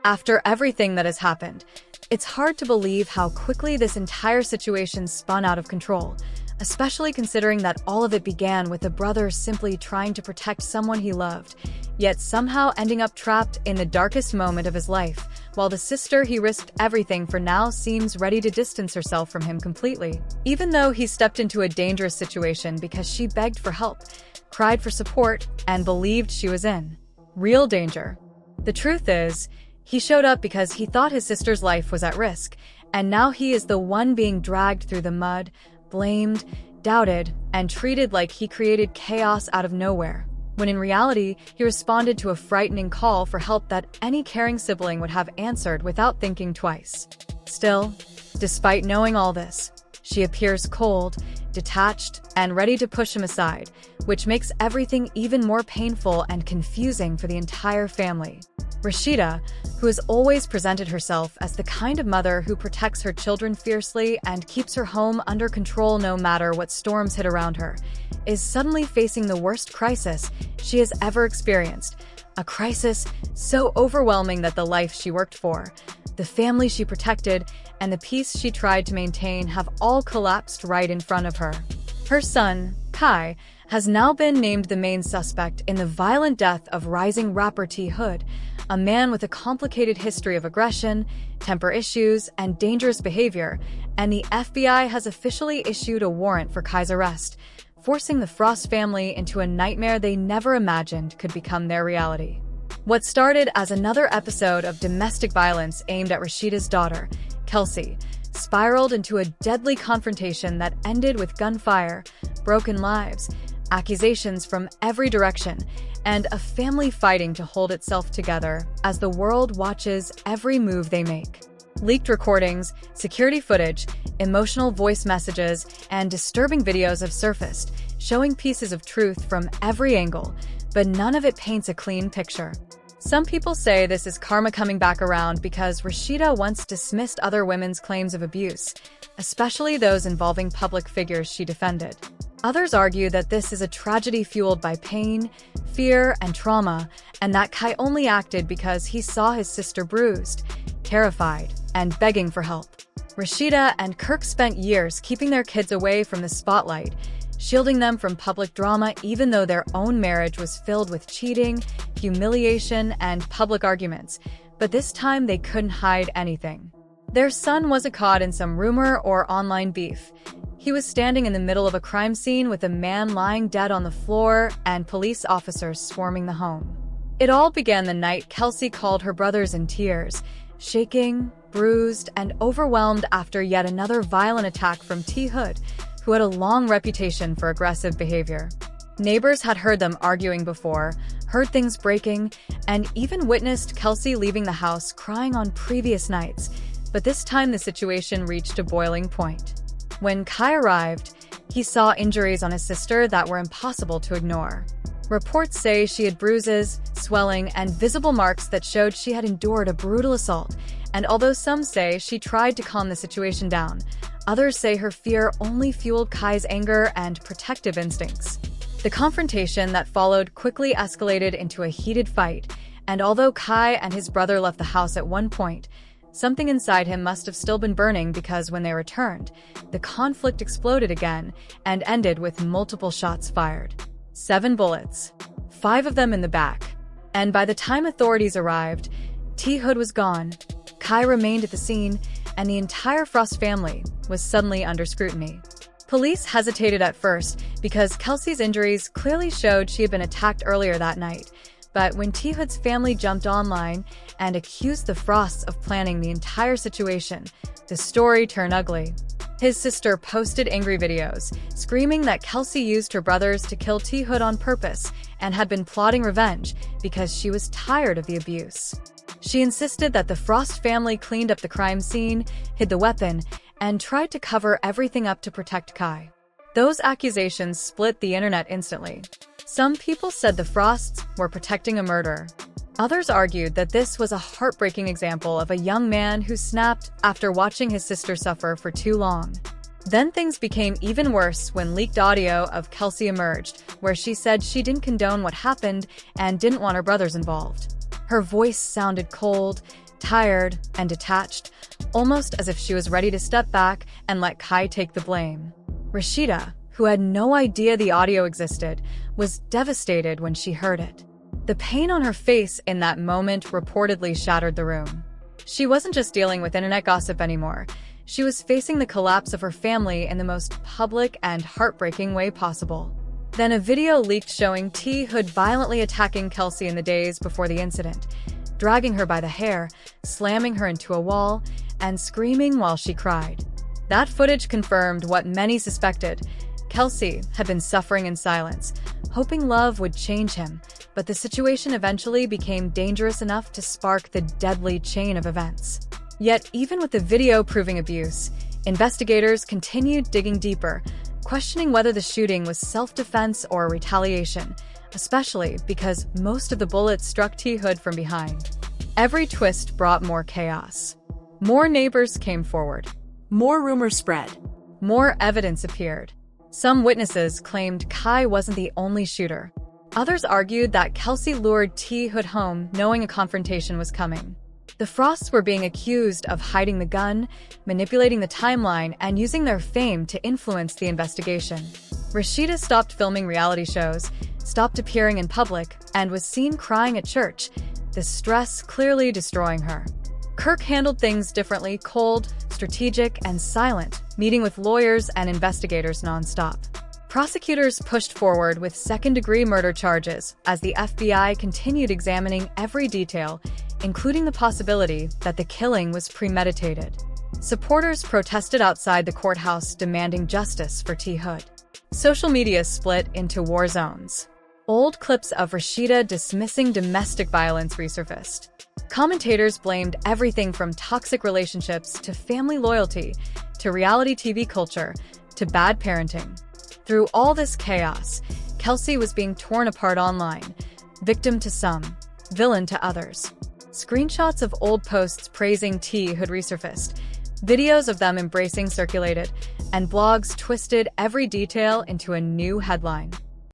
After everything that has happened, it's hard to believe how quickly this entire situation spun out of control, especially considering that all of it began with a brother simply trying to protect someone he loved, yet somehow ending up trapped in the darkest moment of his life, while the sister he risked everything for now seems ready to distance herself from him completely. Even though he stepped into a dangerous situation because she begged for help, cried for support, and believed she was in real danger. The truth is, he showed up because he thought his sister's life was at risk, and now he is the one being dragged through the mud, blamed, doubted, and treated like he created chaos out of nowhere, when in reality, he responded to a frightening call for help that any caring sibling would have answered without thinking twice. Still, despite knowing all this, she appears cold, detached, and ready to push him aside, which makes everything even more painful and confusing for the entire family. Rasheeda, who has always presented herself as the kind of mother who protects her children fiercely and keeps her home under control no matter what storms hit around her, is suddenly facing the worst crisis she has ever experienced. A crisis so overwhelming that the life she worked for, the family she protected, and the peace she tried to maintain have all collapsed right in front of her. Her son, Kai, has now been named the main suspect in the violent death of rising rapper T. Hood, a man with a complicated history of aggression, temper issues, and dangerous behavior, and the FBI has officially issued a warrant for Kai's arrest, forcing the Frost family into a nightmare they never imagined could become their reality. What started as another episode of domestic violence aimed at Rasheeda's daughter, Kelsey, spiraled into a deadly confrontation that ended with gunfire, broken lives, accusations from every direction, and a family fighting to hold itself together as the world watches every move they make. Leaked recordings, security footage, emotional voice messages, and disturbing videos have surfaced, showing pieces of truth from every angle, but none of it paints a clean picture. Some people say this is karma coming back around because Rasheeda once dismissed other women's claims of abuse, especially those involving public figures she defended. Others argue that this is a tragedy fueled by pain, fear, and trauma, and that Kai only acted because he saw his sister bruised, terrified, and begging for help. Rasheeda and Kirk spent years keeping their kids away from the spotlight, shielding them from public drama even though their own marriage was filled with cheating, humiliation, and public arguments, but this time they couldn't hide anything. Their son wasn't caught in some rumor or online beef. He was standing in the middle of a crime scene with a man lying dead on the floor and police officers swarming the home. It all began the night Kelsey called her brothers in tears, shaking, bruised, and overwhelmed after yet another violent attack from T. Hood, who had a long reputation for aggressive behavior. Neighbors had heard them arguing before, heard things breaking, and even witnessed Kelsey leaving the house crying on previous nights, but this time the situation reached a boiling point. When Kai arrived, he saw injuries on his sister that were impossible to ignore. Reports say she had bruises, swelling, and visible marks that showed she had endured a brutal assault, and although some say she tried to calm the situation down, others say her fear only fueled Kai's anger and protective instincts. The confrontation that followed quickly escalated into a heated fight, and although Kai and his brother left the house at one point, something inside him must have still been burning because when they returned, the conflict exploded again and ended with multiple shots fired. 7 bullets, 5 of them in the back. And by the time authorities arrived, T. Hood was gone, Kai remained at the scene, and the entire Frost family was suddenly under scrutiny. Police hesitated at first because Kelsey's injuries clearly showed she had been attacked earlier that night. But when T. Hood's family jumped online and accused the Frosts of planning the entire situation, the story turned ugly. His sister posted angry videos, screaming that Kelsey used her brothers to kill T. Hood on purpose and had been plotting revenge because she was tired of the abuse. She insisted that the Frost family cleaned up the crime scene, hid the weapon, and tried to cover everything up to protect Kai. Those accusations split the internet instantly. Some people said the Frosts were protecting a murder. Others argued that this was a heartbreaking example of a young man who snapped after watching his sister suffer for too long. Then things became even worse when leaked audio of Kelsey emerged, where she said she didn't condone what happened and didn't want her brothers involved. Her voice sounded cold, tired and detached, almost as if she was ready to step back and let Kai take the blame. Rasheeda, who had no idea the audio existed, was devastated when she heard it. The pain on her face in that moment reportedly shattered the room. She wasn't just dealing with internet gossip anymore. She was facing the collapse of her family in the most public and heartbreaking way possible. Then a video leaked showing T. Hood violently attacking Kelsey in the days before the incident, dragging her by the hair, slamming her into a wall, and screaming while she cried. That footage confirmed what many suspected. Kelsey had been suffering in silence, hoping love would change him, but the situation eventually became dangerous enough to spark the deadly chain of events. Yet, even with the video proving abuse, investigators continued digging deeper, questioning whether the shooting was self-defense or retaliation, especially because most of the bullets struck T. Hood from behind. Every twist brought more chaos. More neighbors came forward. More rumors spread. More evidence appeared. Some witnesses claimed Kai wasn't the only shooter. Others argued that Kelsey lured T. Hood home knowing a confrontation was coming. The Frosts were being accused of hiding the gun, manipulating the timeline, and using their fame to influence the investigation. Rasheeda stopped filming reality shows, stopped appearing in public, and was seen crying at church, the stress clearly destroying her. Kirk handled things differently, cold, strategic, and silent, meeting with lawyers and investigators nonstop. Prosecutors pushed forward with second-degree murder charges as the FBI continued examining every detail, including the possibility that the killing was premeditated. Supporters protested outside the courthouse demanding justice for T. Hood. Social media split into war zones. Old clips of Rasheeda dismissing domestic violence resurfaced. Commentators blamed everything from toxic relationships to family loyalty, to reality TV culture, to bad parenting. Through all this chaos, Kelsey was being torn apart online, victim to some, villain to others. Screenshots of old posts praising T. Hood resurfaced, videos of them embracing circulated, and blogs twisted every detail into a new headline.